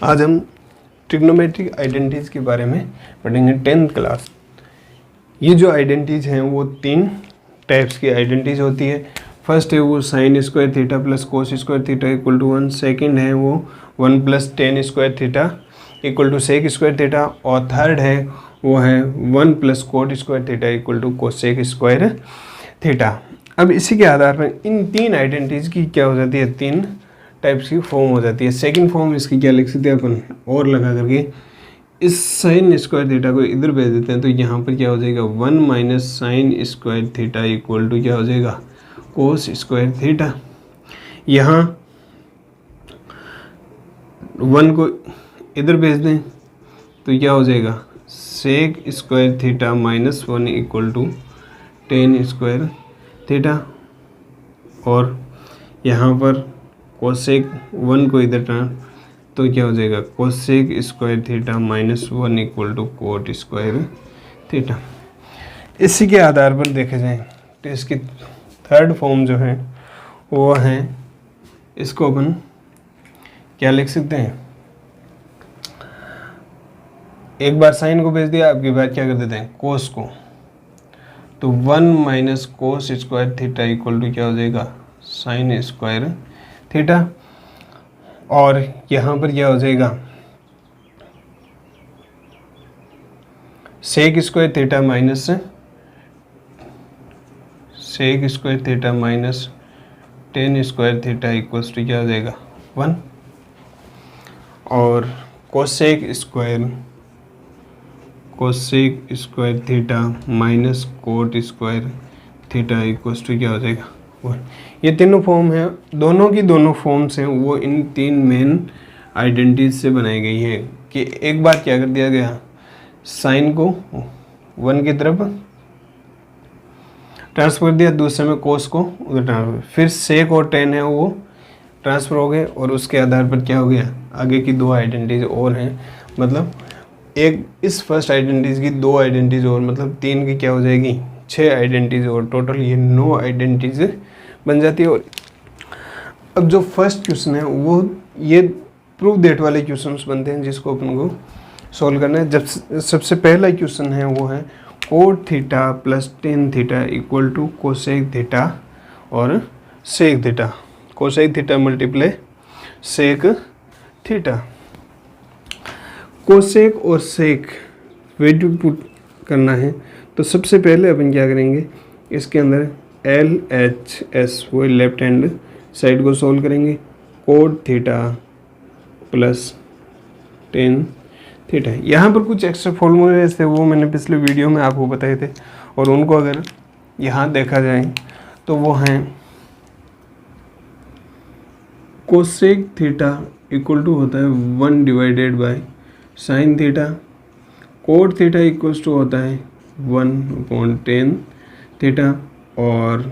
आज हम trigonometric identities के बारे में पढ़ेंगे 10th क्लास। ये जो आइडेंटिटीज हैं वो 3 टाइप्स की आइडेंटिटीज होती है। फर्स्ट है वो sine square theta plus cos square theta equal to 1। Second है वो 1 plus tan square theta equal to sec square theta. और थर्ड है वो है 1 plus cot square theta equal to cosec square theta. अब इसी के आधार पर इन 3 आइडेंटिटीज की क्या हो जाती है, 3 टाइप्स की फॉर्म हो जाती है। सेकंड फॉर्म इसकी क्या लिख सकते हैं अपन, और लगा करके इस साइन स्क्वायर थीटा को इधर भेज देते हैं तो यहाँ पर क्या हो जाएगा 1 minus sine square theta equal to क्या हो जाएगा कोस स्क्वायर थीटा। यहाँ 1 को इधर भेज दें तो क्या हो जाएगा sec square theta minus 1 equal to tan square theta. और यहाँ पर कोसेक 1 को इधर तो क्या हो जाएगा cosec square theta minus 1 equal to cot square theta. इसी के आधार पर देखे जाए तो इसकी थर्ड फॉर्म जो है वो है, इसको अपन क्या लिख सकते हैं, एक बार साइन को भेज दिया, अब की बार क्या कर देते हैं कोस को, तो 1 minus cos square theta equal to क्या हो जाएगा साइन स्क्वायर थीटा। और यहाँ पर क्या हो जाएगा sec square theta minus sec square theta minus tan square theta equals to क्या हो जाएगा 1। और cosec square theta minus cot square theta equals to क्या हो जाएगा 1। ये तीनों फॉर्म है, दोनों फॉर्म्स हैं वो इन 3 मेन आइडेंटिटीज से बनाई गई है। कि एक बार क्या कर दिया गया साइन को 1 की तरफ ट्रांसफर कर दिया, दूसरे में कोस को उधर ट्रांसफर, फिर सेक और टेन है वो ट्रांसफर हो गए। और उसके आधार पर क्या हो गया आगे की 2 आइडेंटिटीज और हैं, मतलब एक इस फर्स्ट आइडेंटिटीज की 2 आइडेंटिटीज और, मतलब 3 की क्या हो जाएगी 6 आइडेंटिटीज और, टोटल ये 9 आइडेंटिटीज बन जाती है। और अब जो फर्स्ट क्वेश्चन है वो ये प्रूव दैट वाले क्वेश्चंस बनते हैं जिसको अपन को सॉल्व करना है। जब सबसे पहला क्वेश्चन है वो है cot theta plus tan theta equal to cosec theta और sec theta, cosec theta multiply sec theta. Cosec और सेक वैल्यू पुट करना है तो सबसे पहले अपन क्या करेंगे, इसके अंदर LHS वो लेफ्ट हैंड साइड को सॉल्व करेंगे। Coat theta plus tan theta, यहाँ पर कुछ एक्स्ट्रा फॉर्मूले थे वो मैंने पिछले वीडियो में आपको बताए थे, और उनको अगर यहाँ देखा जाए तो वो हैं कोसेक थीटा इक्वल टू होता है 1 divided by sine theta, cot theta equals to होता है 1/10 थीटा, और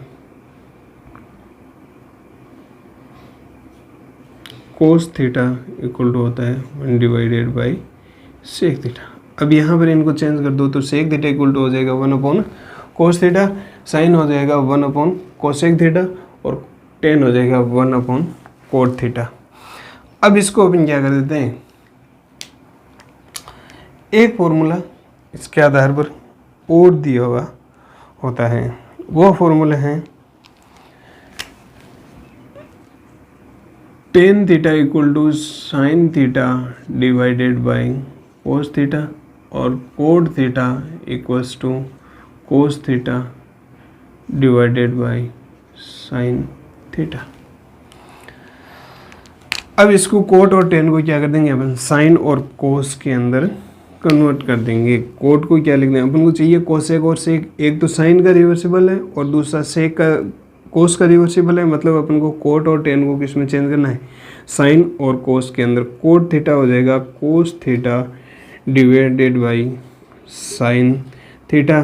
कोस थीटा इक्वल टू होता है 1 डिवाइडेड बाई सेक थीटा। अब यहाँ पर इनको चेंज कर दो तो सेक थीटा इक्वल टू हो जाएगा 1 कोस थीटा, साइन हो जाएगा 1 कोसेक थीटा, और टेन हो जाएगा 1 कोट थीटा। अब इसको अपन क्या कर देते हैं, एक फॉर्मूला इसके आधार पर और दिया हुआ होता है, वो फॉर्मूला है tan theta equal to sine theta divided by cos theta, और cot theta equals to cos theta divided by sine theta. अब इसको कोट और टेन को क्या कर देंगे अपन साइन और कोस के अंदर कन्वर्ट कर देंगे। कोट को क्या लिख दें, अपन को चाहिए कोसेक और सेक, एक तो साइन का रिवर्सिबल है और दूसरा सेक का कोस का रिवर्सिबल है, मतलब अपन को कोट और टेन को किस में चेंज करना है साइन और कोस के अंदर। कोट थीटा हो जाएगा कोस theta divided by sine theta,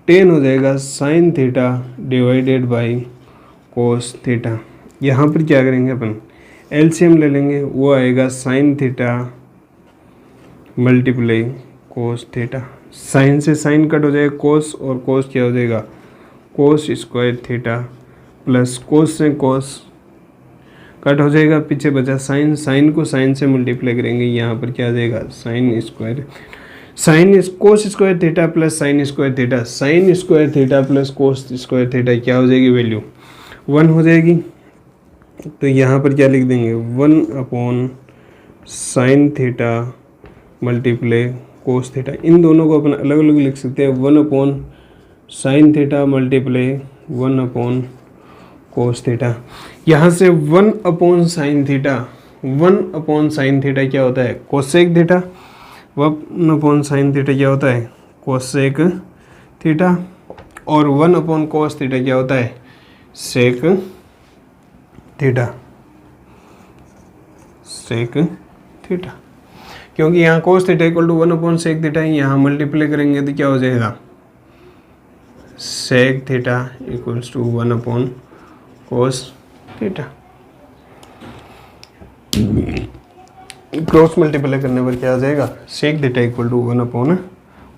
ten हो जाएगा sign theta divided by cos theta. यहाँ पर क्या करेंगे अपन एलसीएम ले लेंगे, वो आएगा sine theta multiply cos theta, sine से साइन कट हो जाएगा कोस, और कोस क्या हो जाएगा cos square theta, plus cos से कोस कट हो जाएगा, पीछे बचा साइन, साइन को साइन से मल्टीप्लाई करेंगे, यहाँ पर क्या आ जाएगा sine square, sine cos square theta plus sine square theta, sine square theta plus cos square theta क्या हो जाएगी वैल्यू 1 हो जाएगी। तो यहाँ पर क्या लिख देंगे 1 upon sine theta multiply cos theta, इन दोनों को अपन अलग अलग लिख सकते हैं, 1 upon sine theta multiply 1 upon cos theta. यहाँ से 1 upon sine theta, 1 upon sine theta क्या होता है cosec theta, 1 upon sine theta क्या होता है कोसेक थीटा, और 1 अपॉन कोस थीटा क्या होता है सेक थीटा, सेक थीटा। क्योंकि यहाँ cos theta equal to 1 upon sec theta है, यहाँ मल्टीप्लाई करेंगे तो क्या हो जाएगा sec theta equals to 1 upon cos theta. Cross multiply करने पर क्या आ जाएगा sec theta equal to 1 upon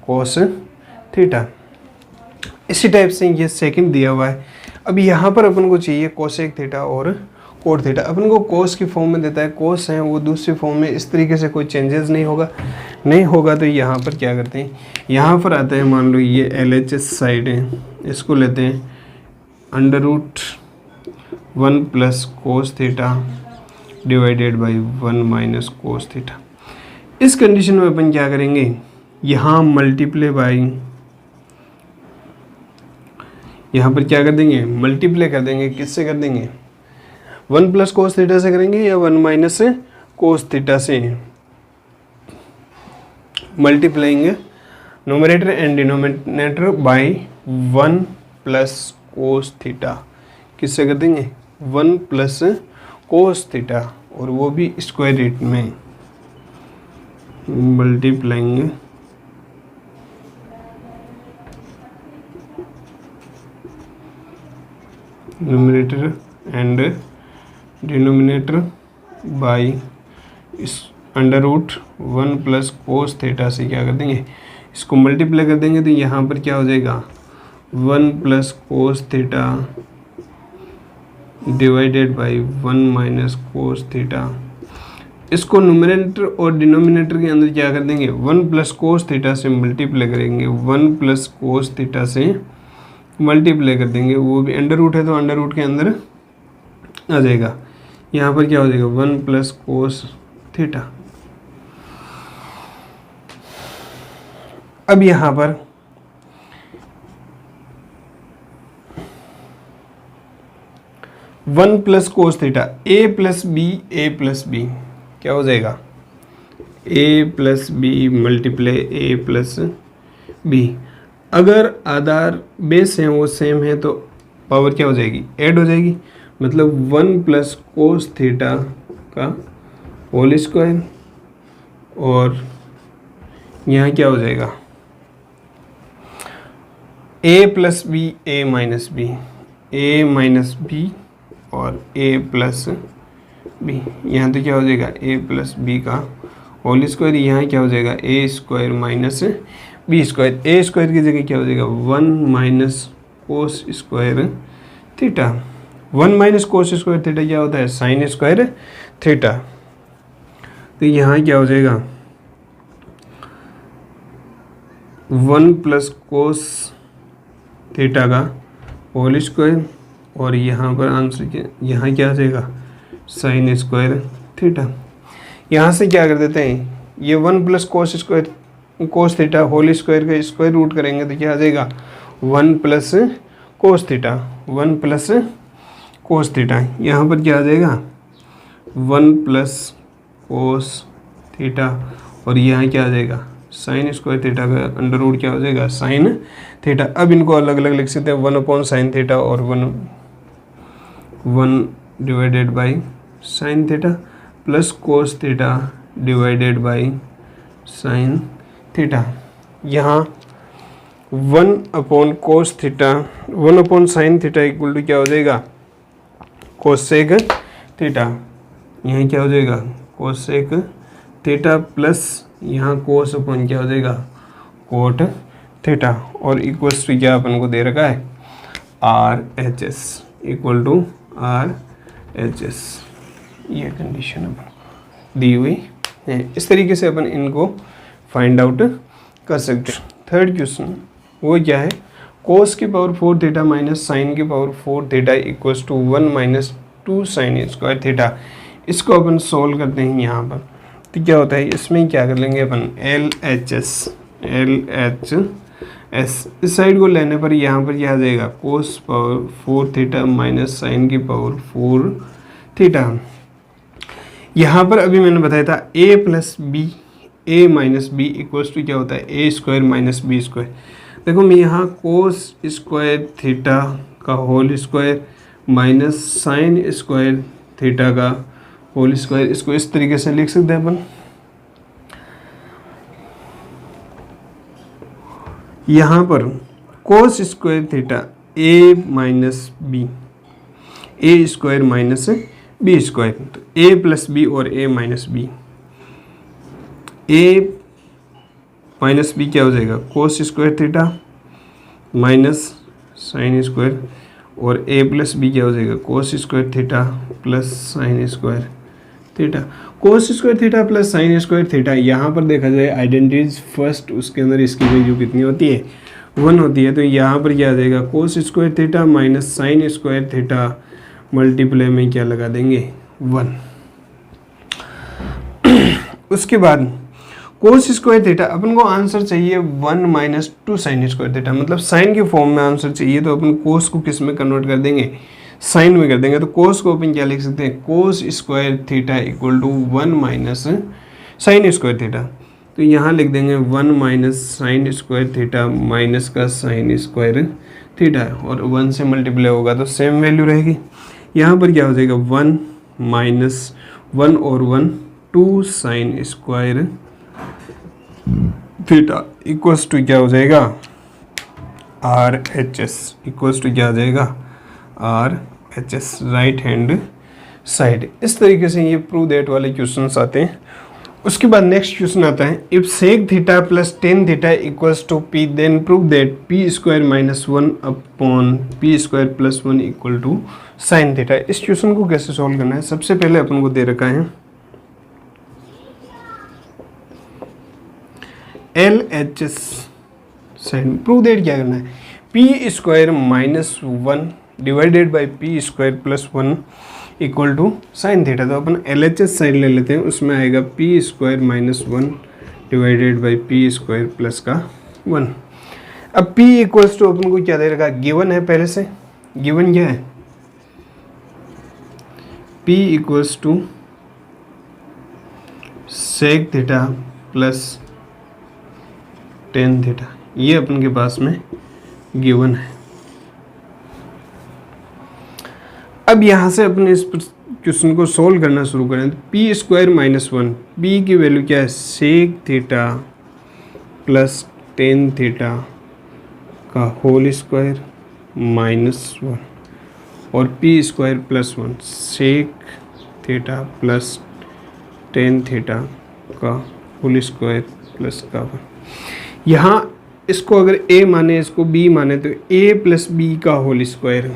cos theta. इसी टाइप से ये सेकंड दिया हुआ है। अब यहाँ पर अपन को चाहिए कोसेक थीटा और कोट थीटा। अपन को कोस की फॉर्म में देता है, कोस है वो दूसरी फॉर्म में, इस तरीके से कोई चेंजेस नहीं होगा तो यहाँ पर क्या करते हैं, यहाँ पर आता है मान लो ये LHS साइड है, इसको लेते हैं under root 1 plus cos theta divided by 1 minus cos theta. इस कंडीशन में अपन क्या करेंगे, यहाँ मल्टीप्लाई बाई, यहाँ पर क्या कर देंगे मल्टीप्लाई कर देंगे, किससे कर देंगे 1 प्लस कोस थीटा से करेंगे या 1 माइनस कोस थीटा से, multiplying numerator and denominator by 1 plus cos theta, किससे कर देंगे 1 प्लस कोस थीटा, और वो भी स्क्वायर रूट में, multiplying numerator and denominator by इस under root 1 plus cos theta से क्या कर देंगे, इसको मल्टीप्लाई कर देंगे तो यहाँ पर क्या हो जाएगा 1 plus cos theta divided by 1 minus cos theta. इसको नोमिनेटर और डिनोमिनेटर के अंदर क्या कर देंगे 1 प्लस कोस थीटा से मल्टीप्लाई करेंगे, 1 प्लस कोस थीटा से मल्टीप्लाई कर देंगे, वो भी अंडर रूट है तो अंडर रूट के अंदर आ जाएगा। यहाँ पर क्या हो जाएगा 1 प्लस कोस थीटा। अब यहाँ पर one plus cos theta a plus B क्या हो जाएगा a plus B multiply a plus B. अगर आधार बेस हैं वो सेम है तो पावर क्या हो जाएगी ऐड हो जाएगी, मतलब 1 प्लस कोस थीटा का होल स्क्वायर, और यहाँ क्या हो जाएगा a plus B a minus B और a प्लस बी। यहाँ तो क्या हो जाएगा a प्लस बी का होल स्क्वायर, यहाँ क्या हो जाएगा a square minus B square. a square की जगह क्या हो जाएगा 1 minus cos square theta. 1 minus cos square theta क्या होता है साइन स्क्वायर थीटा। तो यहाँ क्या हो जाएगा 1 प्लस कोस थीटा का होल स्क्वायर, और यहाँ पर आंसर यहाँ क्या आ जाएगा साइन स्क्वायर थीटा। यहाँ से क्या कर देते हैं ये 1 plus cos theta whole square का स्क्वायर रूट करेंगे तो क्या आ जाएगा 1 plus cos theta, 1 plus cos theta. यहाँ पर क्या आ जाएगा 1 प्लस कोस थीटा, और यहाँ क्या आ जाएगा साइन स्क्वायर थीटा का अंडर रूट क्या हो जाएगा साइन थीटा। अब इनको अलग अलग लिख सकते हैं 1 अपॉन साइन थीटा और 1 divided by sine theta plus cos theta divided by sine theta. यहाँ 1 upon cos theta 1 upon sine theta equal to क्या हो जाएगा कोसेक थीटा। यहाँ क्या हो जाएगा कोसेक थीटा प्लस यहाँ कोस अपन क्या हो जाएगा कोट थीटा, और इक्वल्स टू क्या अपन को दे रखा है RHS इक्वल टू RHS। ये कंडीशन अपन दी हुई है। इस तरीके से अपन इनको फाइंड आउट कर सकते हैं। थर्ड क्वेश्चन वो क्या है, cos की पावर 4 थीटा माइनस साइन की power 4 theta equals to 1 minus 2 sine square theta. इसको अपन सोल्व करते हैं यहाँ पर। तो क्या होता है, इसमें क्या कर लेंगे अपन, LHS इस साइड को लेने पर यहाँ पर क्या आ जाएगा, cos power 4 theta minus sine की पावर 4 थीटा। यहाँ पर अभी मैंने बताया था a plus B, a minus B equals to क्या होता है, a square minus B square. देखो मैं यहाँ cos स्क्वायर थीटा का whole square minus sine square theta का होल स्क्वायर, इसको इस तरीके से लिख सकते हैं अपन। यहाँ पर cos square theta a minus B, a square minus B square, तो a प्लस बी और a minus B, a minus B क्या हो जाएगा, cos square theta minus sine square, और a प्लस बी क्या हो जाएगा, cos square theta plus sine square theta. cos square theta plus sine square theta, यहाँ पर देखा जाए आइडेंटिटीज फर्स्ट, उसके अंदर इसकी वैल्यू कितनी होती है, 1 होती है। तो यहाँ पर क्या आ जाएगा, cos square theta minus sine square theta multiply में क्या लगा देंगे, 1। उसके बाद cos स्क्वायर थीटा, अपन को आंसर चाहिए 1 माइनस 2 साइन स्क्वायर थीटा, मतलब साइन के फॉर्म में आंसर चाहिए, तो अपन cos को किस में कन्वर्ट कर देंगे, साइन में कर देंगे। तो cos को अपन क्या लिख सकते हैं, cos square theta equal to 1 minus sine square theta. तो यहाँ लिख देंगे 1 minus sine square theta minus का साइन स्क्वायर थीटा, और 1 से मल्टीप्लाई होगा तो सेम वैल्यू रहेगी। यहाँ पर क्या हो जाएगा, 1 माइनस 1 और 1 2 sine square theta equals to क्या हो जाएगा, RHS इक्वल्स टू क्या हो जाएगा, RHS राइट हैंड साइड। इस तरीके से ये प्रूव दैट वाले क्वेश्चंस आते हैं। उसके बाद नेक्स्ट क्वेश्चन आता है, if sec theta plus tan theta equals to P then prove that P square minus 1 upon P square plus 1 equal to sine theta. इस क्वेश्चन को कैसे सॉल्व करना है, सबसे पहले अपन को दे रखा है LHS साइन, प्रूव दैट क्या करना है, P square minus 1 divided by P square plus 1 equal to sine theta. तो अपन LHS साइड ले लेते हैं, उसमें आएगा P square minus 1 divided by P square plus का 1। अब p इक्वल्स टू अपन को क्या दे रखा, गिवन है पहले से, गिवन क्या है, p equals to sec theta plus tan theta, ये अपन के पास में गिवन है। अब यहाँ से अपने इस क्वेश्चन को सोल्व करना शुरू करें। तो पी स्क्वायर माइनस 1, पी की वैल्यू क्या है, sec theta plus tan theta का होल स्क्वायर माइनस 1, और P square plus 1 sec theta plus tan theta का होल स्क्वायर प्लस का 1। यहाँ इसको अगर a माने, इसको b माने, तो a प्लस बी का whole square,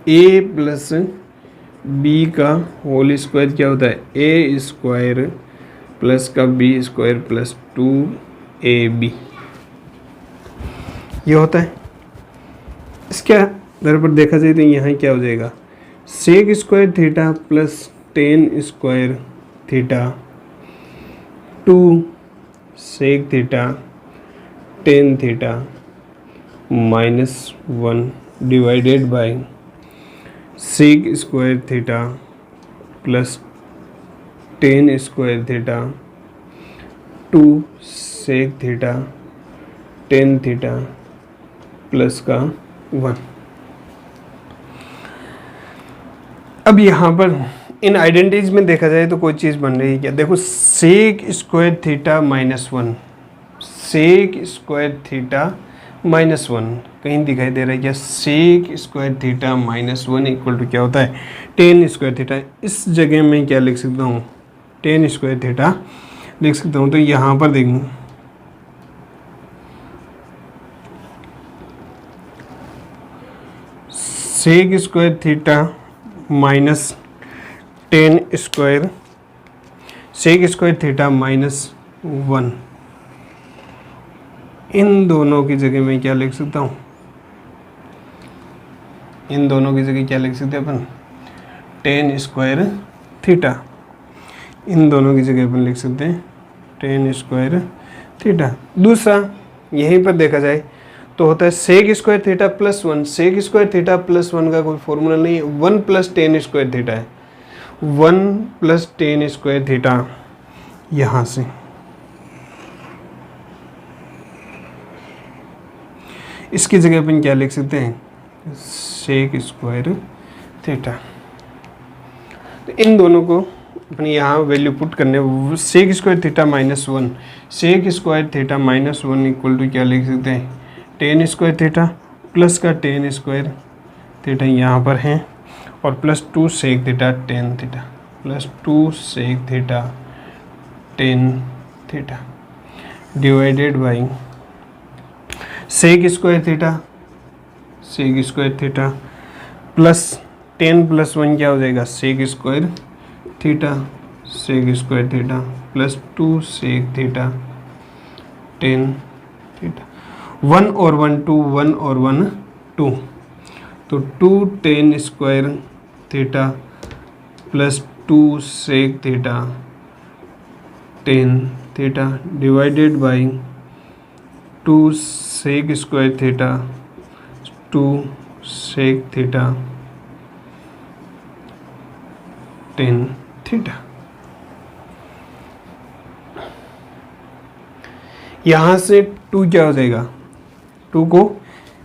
a plus B का होल स्क्वायर क्या होता है, a स्क्वायर प्लस का b स्क्वायर प्लस 2ab, ये होता है। इसके आधार पर देखा जाए तो यहाँ क्या हो जाएगा, sec square theta plus tan square theta 2 sec theta tan theta minus 1 divided by sec square theta plus tan square theta 2 sec theta tan theta plus का 1। अब यहाँ पर इन आइडेंटिटीज में देखा जाए तो कोई चीज़ बन रही है क्या, देखो sec square theta minus 1, sec square theta minus 1 कहीं दिखाई दे रहा है क्या, sec square theta minus 1 equal to क्या होता है, टेन स्क्वायर थीटा। इस जगह में क्या लिख सकता हूँ, टेन स्क्वायर थीटा लिख सकता हूँ। तो यहाँ पर देखूँ sec square theta minus tan square sec square theta -1। इन दोनों की जगह मैं क्या लिख सकता हूँ, इन दोनों की जगह क्या लिख सकते हैं अपन, टेन स्क्वायर थीटा। इन दोनों की जगह अपन लिख सकते हैं टेन स्क्वायर थीटा। दूसरा यहीं पर देखा जाए तो होता है sec square theta +1। Sec square theta +1 का कोई फॉर्मूला नहीं है, 1 + टेन स्क्वायर थीटा है। 1 + टेन स्क्वायर थीटा यहाँ से इसकी जगह अपन क्या लिख सकते हैं, सेक स्क्वायर थीटा। तो इन दोनों को अपन यहाँ वैल्यू पुट करने, sec square theta -1, sec square theta -1 equal to क्या लिख सकते हैं, टेन स्क्वायर थीटा प्लस का टेन स्क्वायर थीटा यहाँ पर है, और +2 sec theta tan theta, +2 sec theta tan theta divided by sec square theta plus 10 + 1 क्या हो जाएगा, sec square theta +2 sec theta tan theta. 1 और 1 2, 1 और 1 2, तो 2 tan square theta +2 sec theta tan theta divided by 2 sec square theta 2 sec theta tan theta. यहाँ से 2 क्या हो जाएगा, 2 को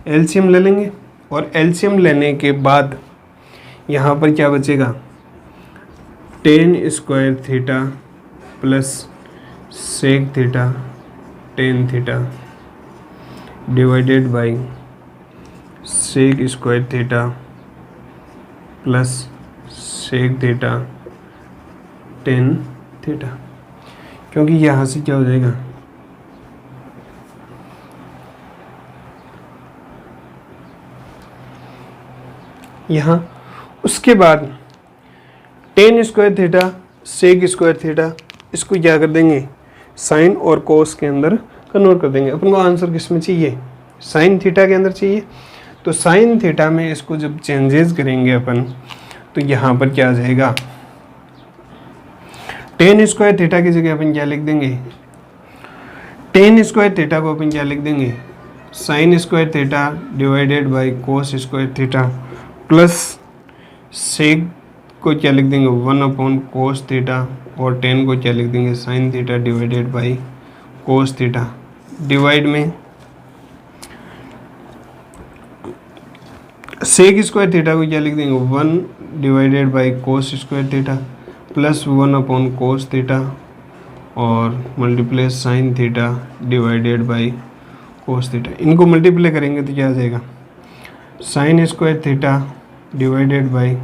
एलसीएम ले लेंगे, और एलसीएम लेने के बाद यहाँ पर क्या बचेगा, tan square theta plus sec theta tan theta divided by sec square theta plus sec theta tan theta. क्योंकि यहाँ से क्या हो जाएगा, यहाँ उसके बाद tan square theta sec square theta इसको क्या कर देंगे, साइन और कोस के अंदर कन्वर्ट कर देंगे। अपन को आंसर किस में चाहिए, साइन थीटा के अंदर चाहिए। तो साइन थीटा में इसको जब चेंजेस करेंगे अपन, तो यहाँ पर क्या आ जाएगा, टेन स्क्वायर थीटा की जगह अपन क्या लिख देंगे, टेन स्क्वायर थीटा को अपन क्या लिख देंगे, sine square theta divided by cos square theta plus sec को क्या लिख देंगे 1/cos थीटा, और 10 को क्या लिख देंगे sine theta divided by cos theta. Divide में सेक स्क्वायर थीटा को क्या लिख देंगे 1 divided by cos square theta plus 1/cos theta, और multiply sine theta divided by cos theta. इनको मल्टीप्लाई करेंगे तो क्या आ जाएगा, sine square theta divided by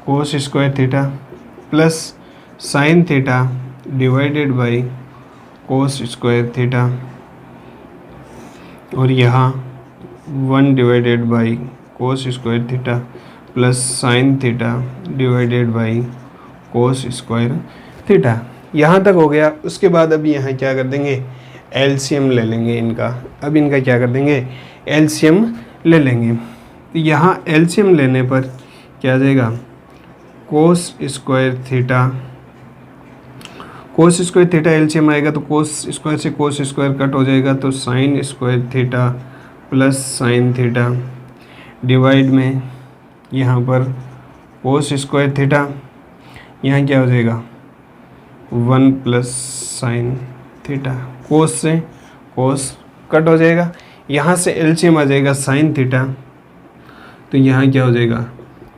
cos square theta plus sine theta divided by cos square theta, और यहाँ 1 divided by cos square theta plus sine theta divided by cos square theta. यहाँ तक हो गया। उसके बाद अभी यहाँ क्या कर देंगे, एलसीएम ले लेंगे इनका। अब इनका क्या कर देंगे, एलसीएम ले लेंगे। तो यहाँ एलसीएम लेने पर क्या आ जाएगा, कोस स्क्वायर थीटा एलसीएम आएगा तो कोस स्क्वायर से कोस स्क्वायर कट हो जाएगा, तो sign square theta plus sine theta divide में यहाँ पर कोस स्क्वायर थीटा, यहाँ क्या हो जाएगा 1 प्लस साइन थीटा, कोस से कोस कट हो जाएगा, यहाँ से एलसीएम आ जाएगा साइन थीटा, तो यहाँ क्या हो जाएगा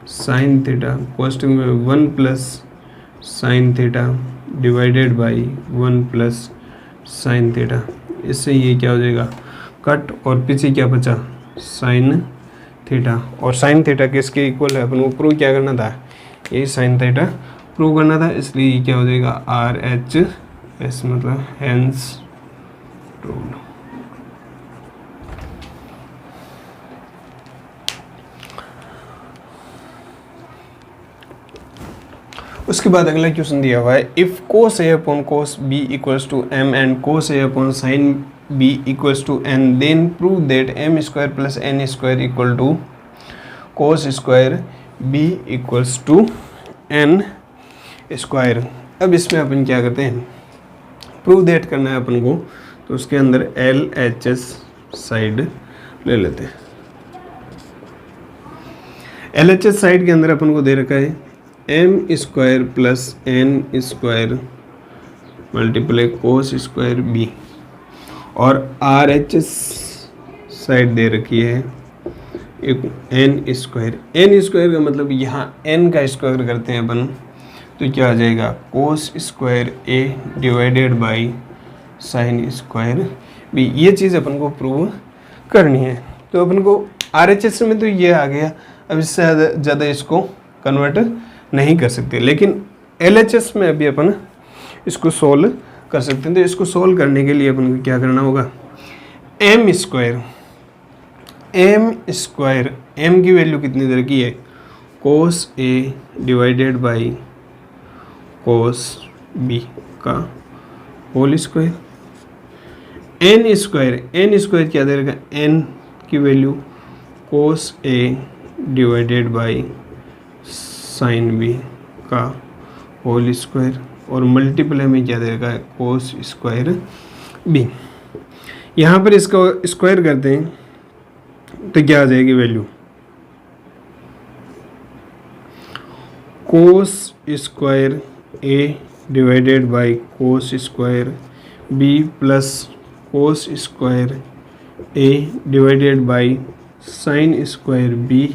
साइन थीटा कोष्टक में 1 plus sine theta divided by 1 plus sine theta. इससे ये क्या हो जाएगा कट, और पीछे क्या बचा साइन थीटा, और साइन थीटा किसके इक्वल है, अपन को प्रूव क्या करना था, ये साइन थीटा प्रूव करना था। इसलिए ये क्या हो जाएगा RHS मतलब हेंस प्रूव्ड। उसके बाद अगला क्वेश्चन दिया हुआ है, if cos a upon cos b equals to m and cos a upon sin b equals to n, then prove that m square plus n square equal to cos square b equals to n square. अब इसमें अपन क्या करते हैं, prove that करना है अपन को, तो उसके अंदर LHS साइड ले लेते हैं। LHS साइड के अंदर अपन को दे रखा है m square plus n square multiply cos square b, और RHS साइड दे रखी है एक n स्क्वायर। n स्क्वायर का मतलब यहाँ n का स्क्वायर करते हैं अपन, तो क्या आ जाएगा cos square a divided by sine square b। ये चीज़ अपन को प्रूव करनी है। तो अपन को RHS में तो ये आ गया, अब इससे ज़्यादा इसको कन्वर्ट नहीं कर सकते, लेकिन LHS में अभी अपन इसको सोल्व कर सकते हैं। तो इसको सोल्व करने के लिए अपन को क्या करना होगा, m स्क्वायर m की वैल्यू कितनी तरह की है, cos a divided by cos b का होल स्क्वायर। n स्क्वायर क्या दे रखा, n की value cos a divided by sine B का होल स्क्वायर, और मल्टीप्लाई में क्या देगा कोस स्क्वायर बी। यहाँ पर इसका स्क्वायर करते हैं तो क्या आ जाएगी value, cos square A divided by cos square B plus cos square A divided by sine square B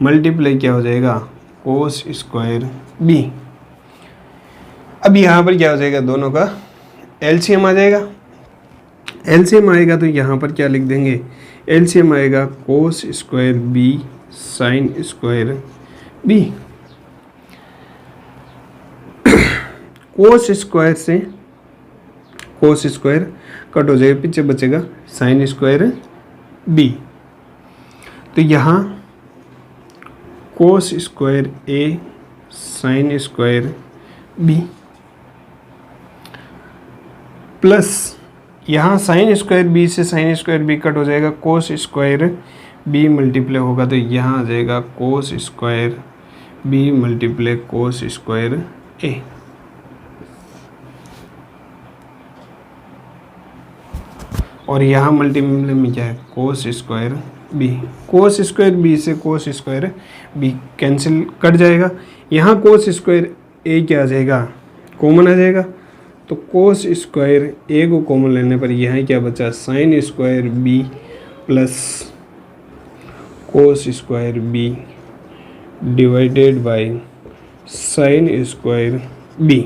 multiply क्या हो जाएगा कोस स्क्वायर बी। अब यहाँ पर क्या हो जाएगा, दोनों का एलसीएम आ जाएगा। एलसीएम आएगा तो यहाँ पर क्या लिख देंगे, एलसीएम आएगा cos square B sine square B. Cos square से कोस स्क्वायर कट हो जाएगा, पीछे बचेगा साइन स्क्वायर बी। तो यहाँ cos square A sine square B plus यहाँ साइन स्क्वायर बी से साइन स्क्वायर बी कट हो जाएगा, कोस स्क्वायर बी मल्टीप्लाई होगा तो यहाँ आ जाएगा cos square B multiply cos square A. और यहाँ मल्टीप्लाई में क्या है, cos square B. Cos square B से cos square B cancel cut जाएगा। यहाँ कोस स्क्वायर ए क्या आ जाएगा, कॉमन आ जाएगा, तो कोस स्क्वायर ए को कॉमन लेने पर यहाँ क्या बचा, sine square B plus cos square B divided by sine square B.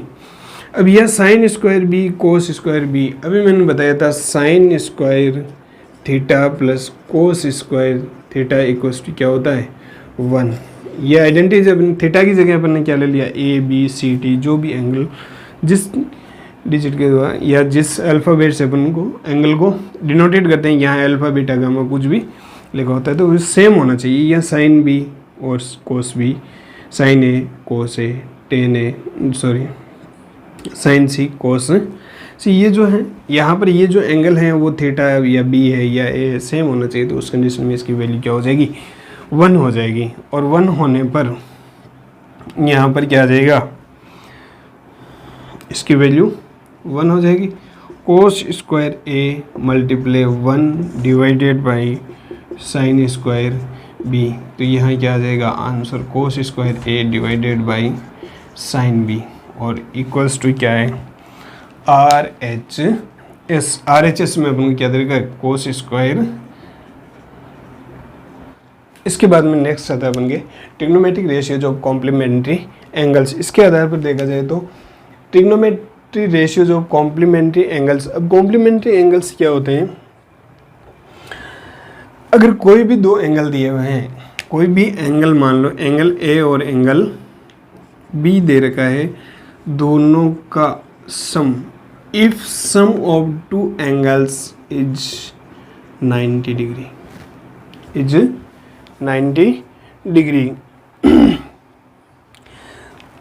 अब यह sine square B cos square B, अभी मैंने बताया था sine square theta plus cos square theta equals to क्या होता है 1। ये आइडेंटिटी जब थीटा की जगह अपन ने क्या ले लिया, ए बी सी टी, जो भी एंगल जिस डिजिट के द्वारा या जिस अल्फ़ाबेट से अपन को एंगल को डिनोटेट करते हैं, यहाँ अल्फ़ा बीटा गामा कुछ भी लिखा होता है तो वो सेम होना चाहिए। या साइन बी और कोस बी, साइन ए कोस ए, टेन ए सॉरी साइन सी कोस सी, ये जो है यहाँ पर ये जो एंगल है वो थीटा या बी है या ए सेम होना चाहिए। तो उस कंडीशन में इसकी वैल्यू क्या हो जाएगी, 1 हो जाएगी। और 1 होने पर यहाँ पर क्या आ जाएगा, इसकी वैल्यू 1 हो जाएगी। Cos square A multiply 1 divided by sine square B, तो यहाँ क्या आ जाएगा answer, cos square A divided by sine B, और इक्वल्स टू क्या है R H S. R H S में अपन को क्या देगा, कोस स्क्वायर। इसके बाद में नेक्स्ट आता है अपन के trigonometric ratios of complementary angles. इसके आधार पर देखा जाए तो trigonometry ratios of complementary angles. अब कॉम्प्लीमेंट्री एंगल्स क्या होते हैं, अगर कोई भी दो एंगल दिए हुए हैं, कोई भी एंगल मान लो एंगल ए और एंगल बी दे रखा है, दोनों का sum, if sum of two angles is 90 degree,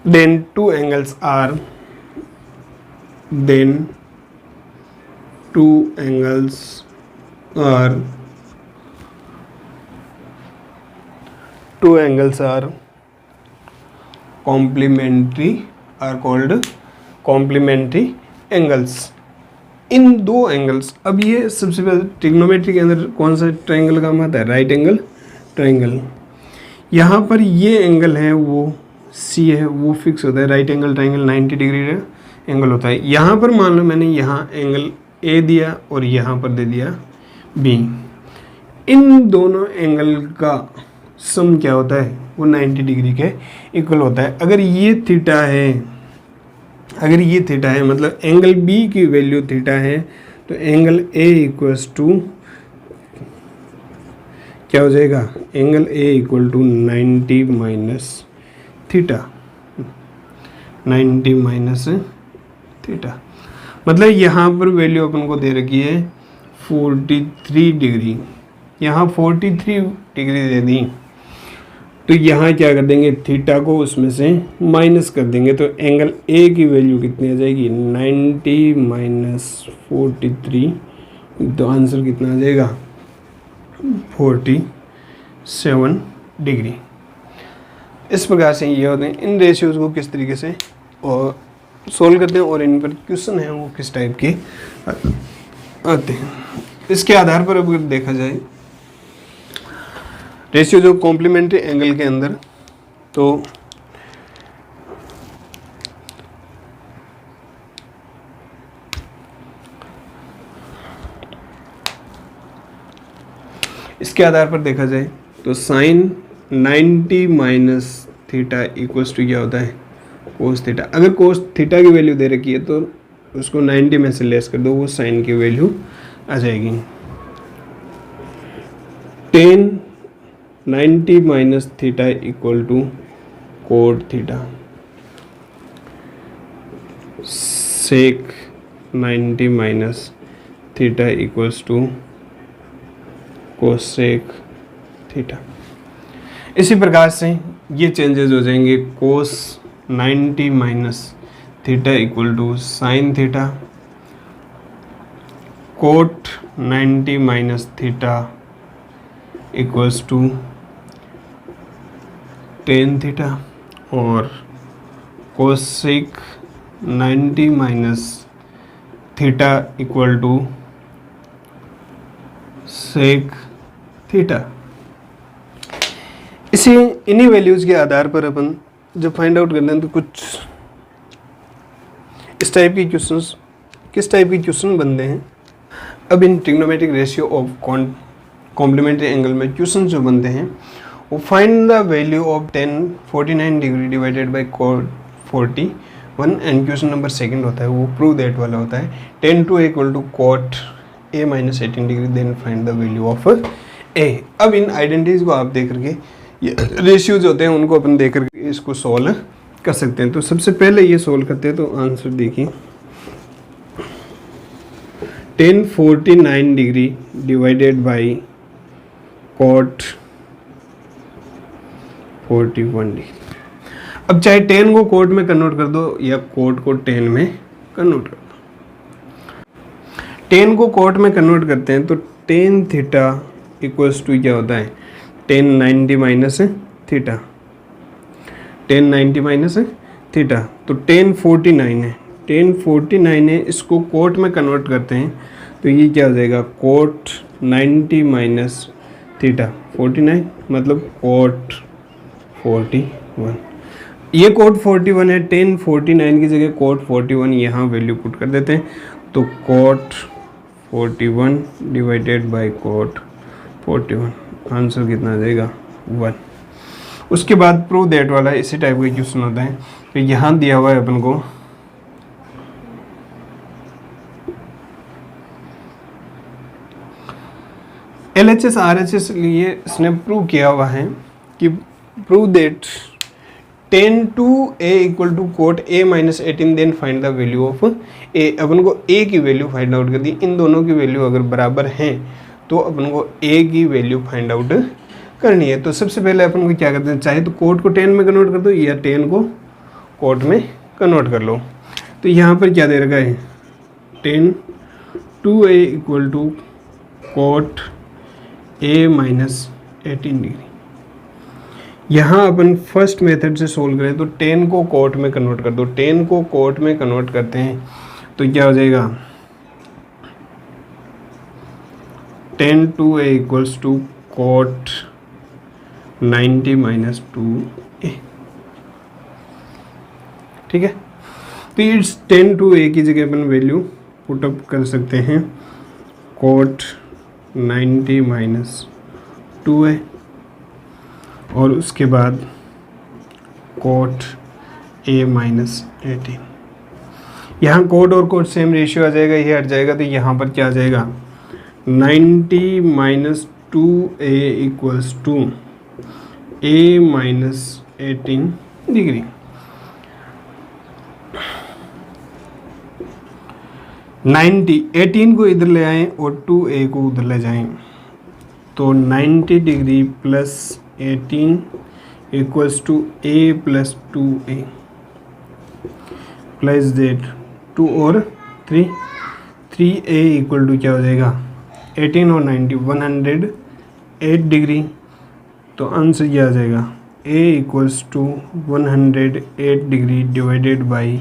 then two angles are complementary are called complementary angles. इन दो एंगल्स, अब ये सबसे पहले ट्रिग्नोमेट्री के अंदर कौन सा ट्रायंगल काम आता है? Right angle triangle. यहाँ पर ये एंगल है वो सी है, वो फिक्स होता है। Right angle triangle 90 degree angle होता है। यहाँ पर मान लो मैंने यहाँ एंगल ए दिया और यहाँ पर दे दिया बी। इन दोनों एंगल का सम क्या होता है? वो 90 डिग्री के इक्वल होता है। अगर ये थीटा है मतलब एंगल बी की वैल्यू थीटा है, तो एंगल ए इक्वल्स टू क्या हो जाएगा? Angle A equal to 90 minus theta, 90 minus theta. मतलब यहाँ पर वैल्यू अपन को दे रखी है 43 डिग्री, यहाँ 43 डिग्री दे दी, तो यहाँ क्या कर देंगे? थीटा को उसमें से माइनस कर देंगे, तो एंगल ए की वैल्यू कितनी आ जाएगी? 90 माइनस 43, तो आंसर कितना आ जाएगा? 47 डिग्री। इस प्रकार से ये होते हैं। इन रेशियोज़ को किस तरीके से और सोल्व करते हैं और इन पर क्वेश्चन है वो किस टाइप के आते हैं, इसके आधार पर अगर देखा जाए रेशियो जो कॉम्प्लीमेंट्री एंगल के अंदर, तो इसके आधार पर देखा जाए तो sine 90 minus theta equals to क्या होता है? Cos theta. अगर कोस थीटा की वैल्यू दे रखी है तो उसको 90 में से लेस कर दो, वो साइन की वैल्यू आ जाएगी। 90 minus theta equal to cot theta, sec 90 minus theta equals to cosec theta. इसी प्रकार से ये चेंजेस हो जाएंगे। Cos 90 minus theta equal to sine theta, cot 90 minus theta equals to tan theta, और cosec 90 minus theta equal to sec theta. इन्हीं values के आधार पर अपन जब फाइंड आउट करते हैं तो कुछ इस टाइप की क्वेश्चंस, किस टाइप के क्वेश्चन बनते हैं। अब इन trigonometric ratio of complementary angle में क्वेश्चन जो बनते हैं वो find the value of tan 49 degree divided by cot 41, and question number second होता है वो प्रूव दैट वाला होता है। tan 2 equal to cot a minus 18 degree, then find the value of a। अब इन आइडेंटिटीज को आप देख करके ये रेशियोज होते हैं उनको अपन देख करके इसको सॉल्व कर सकते हैं। तो सबसे पहले ये सॉल्व करते हैं, तो आंसर देखिए tan 49 degree divided by cot 41 degree. अब चाहे tan को cot में कन्वर्ट कर दो या cot को tan में कन्वर्ट कर दो। tan को cot में कन्वर्ट करते हैं तो tan थीटा इक्वल्स टू क्या होता है? tan 90 minus theta, tan 90 minus theta, तो tan 49 है, tan 49 है, इसको cot में कन्वर्ट करते हैं तो ये क्या हो जाएगा? cot 90 माइनस थीटा 49 मतलब cot 41। ये cot 41 है, tan 49 की जगह cot 41 यहाँ वैल्यू पुट कर देते हैं, तो cot 41 divided by cot 41, answer कितना आ जाएगा? 1। उसके बाद प्रूव दैट वाला इसी टाइप का क्वेश्चन होता है। तो यहाँ दिया हुआ है अपन को LHS RHS लिए इसने प्रूव किया हुआ है कि prove that tan 2a equal to cot a minus 18, then find the value of a। अपन को a की वैल्यू फाइंड आउट कर दी। इन दोनों की वैल्यू अगर बराबर हैं तो अपन को a की वैल्यू फाइंड आउट करनी है। तो सबसे पहले अपन को क्या करते हैं, चाहे तो cot को tan में कन्वर्ट कर दो या tan को कोट में कन्वर्ट कर लो। तो यहाँ पर क्या दे रखा है, tan 2a equal to cot a minus 18 degree. यहाँ अपन फर्स्ट मेथड से सोल्व करें तो tan को कोट में कन्वर्ट कर दो। tan को कोट में कन्वर्ट करते हैं तो क्या हो जाएगा, tan 2a equals to cot 90 minus 2a। ठीक है, तो इट्स tan 2a की जगह अपन वैल्यू पुट अप कर सकते हैं कोट 90 माइनस 2a और उसके बाद कोट a माइनस 18। यहाँ कोट और कोट सेम रेशियो आ जाएगा, ये हट जाएगा तो यहाँ पर क्या आ जाएगा 90 minus 2a equals to a minus 18 degree. Ninety 18 को इधर ले आएँ और 2a को उधर ले जाएं तो 90 degree plus 18 equals to a plus 2a plus that 2 और 3a इक्वल टू क्या हो जाएगा 18 और 90 108 डिग्री। तो आंसर क्या आ जाएगा a equals to 108 degree divided by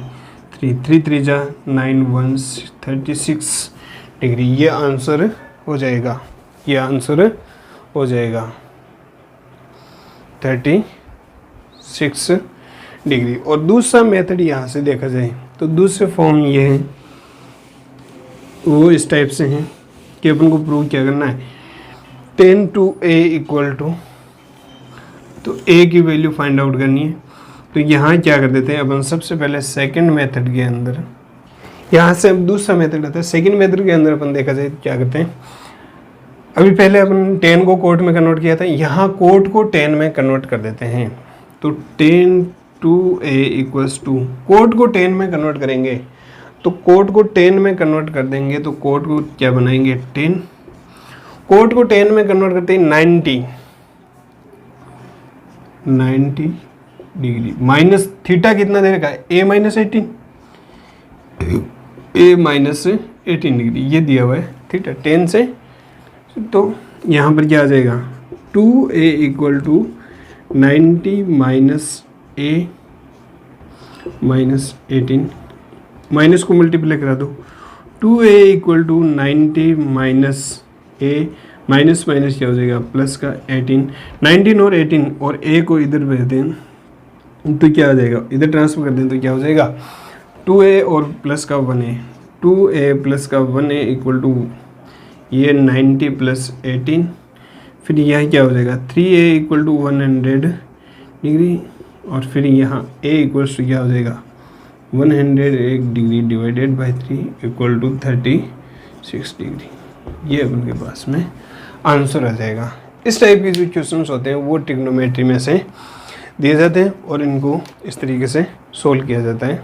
3 3 जा 9 1 36 डिग्री। ये आंसर हो जाएगा, ये आंसर हो जाएगा 36 डिग्री। और दूसरा मेथड यहाँ से देखा जाए तो दूसरे फॉर्म ये है, वो इस टाइप से हैं कि अपन को प्रूव क्या करना है, tan 2a इक्वल टू, तो a की वैल्यू फाइंड आउट करनी है। तो यहाँ क्या कर देते हैं अपन, सबसे पहले सेकंड मेथड के अंदर, यहाँ से अब दूसरा मेथड आता है। सेकंड मेथड के अंदर अपन देखा जाए तो क्या करते हैं, अभी पहले अपन tan को कोट में कन्वर्ट किया था, यहाँ कोट को tan में कन्वर्ट कर देते हैं। तो tan 2a equals to, cot को tan में कन्वर्ट करेंगे तो कोट को tan में कन्वर्ट कर देंगे तो कोट को क्या बनाएंगे 10, कोट को tan में कन्वर्ट करते हैं 90 डिग्री माइनस थीटा कितना दे रखा है a minus 18, a minus 18 degree ये दिया हुआ है थीटा 10 से। तो यहाँ पर क्या आ जाएगा 2a equal to 90 minus a minus 18, minus को मल्टीप्लाई करा दो, 2a equal to 90 minus a minus minus क्या हो जाएगा प्लस का 18, 19 और 18 और a को इधर भेज दें तो क्या हो जाएगा, इधर ट्रांसफर कर दें तो क्या हो जाएगा 2a और प्लस का 1a, 2a प्लस का 1a इक्वल टू ये 90 प्लस 18, फिर यह क्या हो जाएगा 3a इक्वल टू 100 डिग्री और फिर यहाँ a इक्वल्स टू क्या हो जाएगा 101 degree divided by 3 equal to 36 degree. ये अपन के पास में आंसर आ जाएगा। इस टाइप के जो क्वेश्चंस होते हैं वो ट्रिग्नोमेट्री में से दिए जाते हैं और इनको इस तरीके से सोल्व किया जाता है।